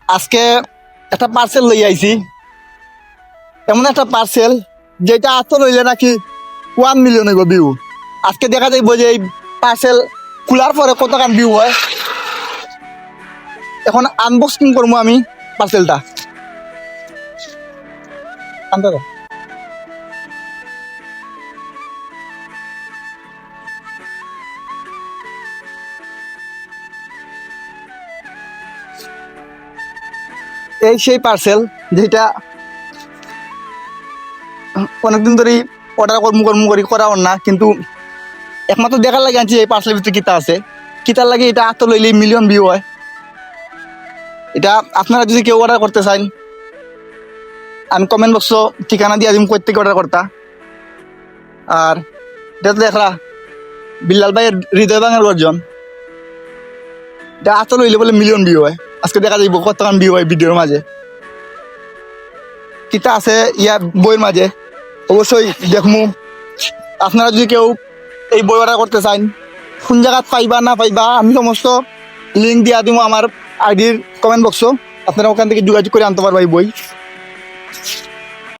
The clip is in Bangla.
আজকে একটা পার্সেল লই আইছি, এমন একটা পার্সেল যেটা আতো লইলে নাকি 1 মিলিয়ন হইব ভিউ। আজকে দেখা যাইব যে এই পার্সেল খোলার পরে কতখান ভিউ হয়। এখন আনবক্সিং করবো আমি পার্সেলটা। আনতে দাও। এই সেই পার্সেল যেটা অনেকদিন ধরেই অর্ডার কর্ম করি করা না, কিন্তু একমাত্র দেখার লাগে আনছি এই পার্সেলের ভিতরে কিতা আছে। কিতার লাগে এটা আতো লইলে মিলিয়ন ভিউ হয়। এটা আপনারা যদি কেউ অর্ডার করতে চান, আমি কমেন্ট বক্স ঠিকানা দিয়ে দিম কই থেকে অর্ডার করতা। আর এটা তো দেখলা বিল্লাল ভাইয়ের হৃদয় ভাঙার গর্জন, এটা আতো লইলে বলে মিলিয়ন ভিউ হয়। আজকে দেখা যাইব কতক্ষণ ভিউ হয় ভিডিওর মাঝে, কিতা আছে ইয়া বইয়ের মাঝে অবশ্যই দেখমু। আপনারা যদি কেউ এই বই অর্ডার করতে চান, কোন জায়গায় পাইবা না পাইবা আমি সমস্ত লিঙ্ক দিয়া দিব আমার আইডির কমেন্ট বক্স, আপনারা ওখান থেকে যোগাযোগ করে আনতে পারবা এই বই।